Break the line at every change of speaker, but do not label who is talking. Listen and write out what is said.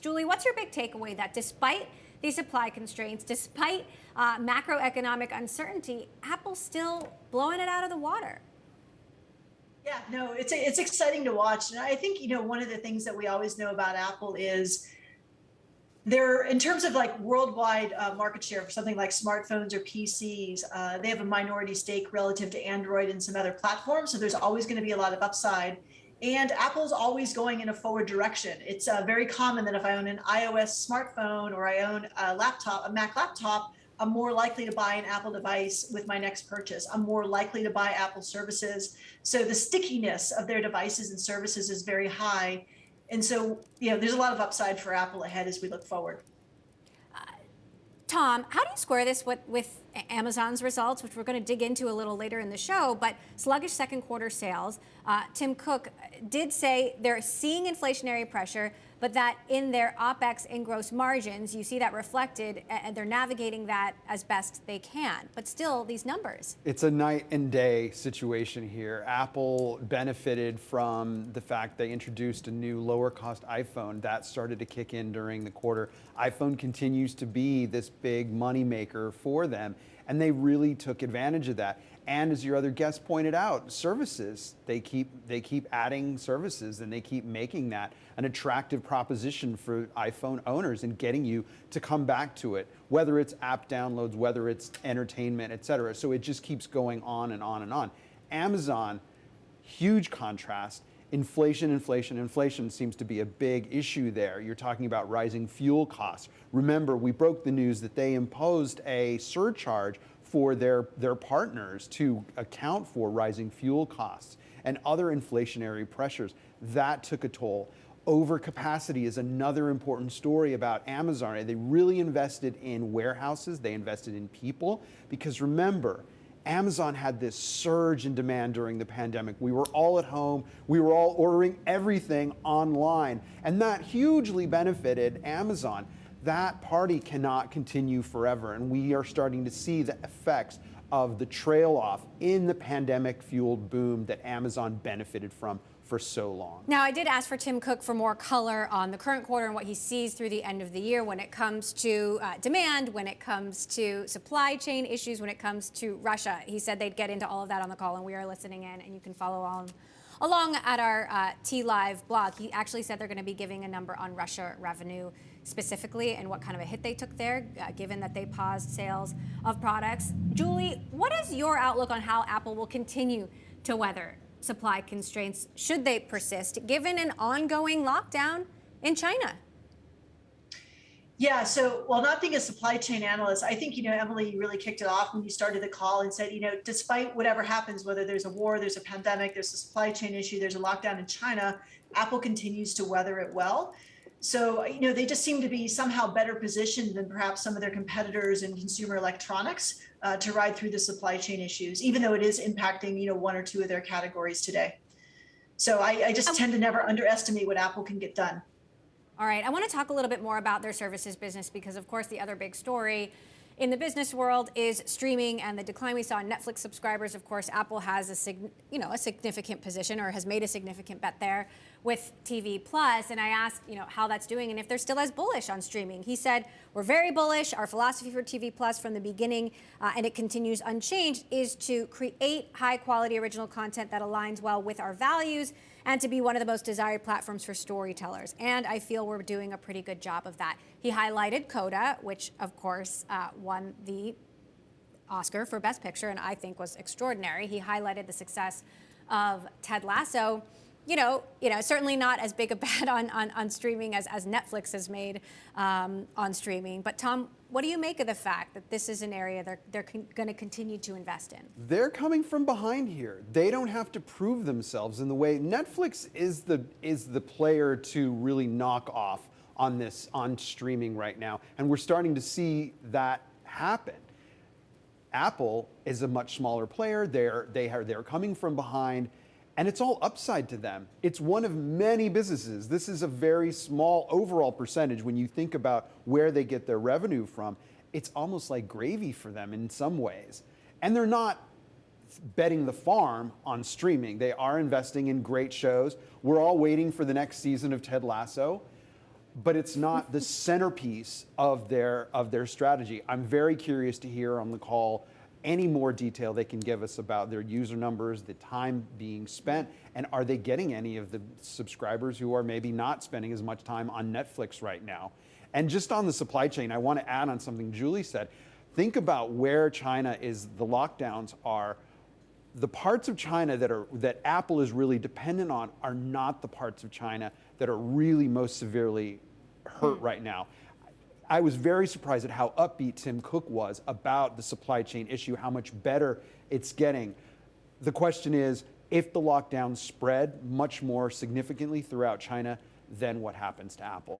Julie, what's your big takeaway that despite these supply constraints, despite macroeconomic uncertainty, Apple's still blowing it out of the water?
Yeah, no, it's exciting to watch. And I think, one of the things that we always know about Apple is they're, in terms of like worldwide market share for something like smartphones or PCs, they have a minority stake relative to Android and some other platforms. So there's always going to be a lot of upside. And Apple's always going in a forward direction. It's very common that if I own an iOS smartphone or I own a Mac laptop, I'm more likely to buy an Apple device with my next purchase. I'm more likely to buy Apple services. So the stickiness of their devices and services is very high. And so, there's a lot of upside for Apple ahead as we look forward.
Tom, how do you square this with Amazon's results, which we're going to dig into a little later in the show, but sluggish second quarter sales? Tim Cook did say they're seeing inflationary pressure, but that in their OPEX and gross margins, you see that reflected, and they're navigating that as best they can. But still, these numbers.
It's a night and day situation here. Apple benefited from the fact they introduced a new lower cost iPhone that started to kick in during the quarter. iPhone continues to be this big money maker for them, and they really took advantage of that. And as your other guest pointed out, services, they keep adding services, and they keep making that an attractive proposition for iPhone owners and getting you to come back to it, whether it's app downloads, whether it's entertainment, et cetera. So it just keeps going on and on and on. Amazon, huge contrast. Inflation seems to be a big issue there. You're talking about rising fuel costs. Remember, we broke the news that they imposed a surcharge for their partners to account for rising fuel costs and other inflationary pressures. That took a toll. Overcapacity is another important story about Amazon. They really invested in warehouses, they invested in people, because remember, Amazon had this surge in demand during the pandemic. We were all at home, we were all ordering everything online, and that hugely benefited Amazon. That party cannot continue forever, and we are starting to see the effects of the trail off in the pandemic-fueled boom that Amazon benefited from for so long.
Now, I did ask for Tim Cook for more color on the current quarter and what he sees through the end of the year when it comes to demand, when it comes to supply chain issues, when it comes to Russia. He said they'd get into all of that on the call, and we are listening in, and you can follow along at our T-Live blog. He actually said they're going to be giving a number on Russia revenue specifically and what kind of a hit they took there, given that they paused sales of products. Julie, what is your outlook on how Apple will continue to weather supply constraints should they persist, given an ongoing lockdown in China?
Yeah, so while not being a supply chain analyst, I think, Emily, you really kicked it off when you started the call and said, despite whatever happens, whether there's a war, there's a pandemic, there's a supply chain issue, there's a lockdown in China, Apple continues to weather it well. So, they just seem to be somehow better positioned than perhaps some of their competitors in consumer electronics to ride through the supply chain issues, even though it is impacting, one or two of their categories today. So I just tend to never underestimate what Apple can get done.
All right, I want to talk a little bit more about their services business because, of course, the other big story in the business world is streaming and the decline we saw in Netflix subscribers. Of course, Apple has a significant position or has made a significant bet there with TV Plus. And I asked, how that's doing and if they're still as bullish on streaming. He said, we're very bullish. Our philosophy for TV Plus from the beginning, and it continues unchanged, is to create high quality original content that aligns well with our values and to be one of the most desired platforms for storytellers. And I feel we're doing a pretty good job of that. He highlighted Coda, which of course won the Oscar for Best Picture and I think was extraordinary. He highlighted the success of Ted Lasso. Certainly not as big a bet on streaming as Netflix has made on streaming. But Tom, what do you make of the fact that this is an area they're going to continue to invest in?
They're coming from behind here. They don't have to prove themselves in the way Netflix is the player to really knock off on streaming right now, and we're starting to see that happen. Apple is a much smaller player. They're coming from behind. And it's all upside to them. It's one of many businesses. This is a very small overall percentage when you think about where they get their revenue from. It's almost like gravy for them in some ways. And they're not betting the farm on streaming. They are investing in great shows. We're all waiting for the next season of Ted Lasso. but it's not the centerpiece of their strategy. I'm very curious to hear on the call any more detail they can give us about their user numbers, the time being spent, and are they getting any of the subscribers who are maybe not spending as much time on Netflix right now. And just on the supply chain, I want to add on something Julie said. Think about where China is, the lockdowns are. The parts of China that Apple is really dependent on are not the parts of China that are really most severely hurt right now. I was very surprised at how upbeat Tim Cook was about the supply chain issue, how much better it's getting. The question is, if the lockdowns spread much more significantly throughout China, then what happens to Apple?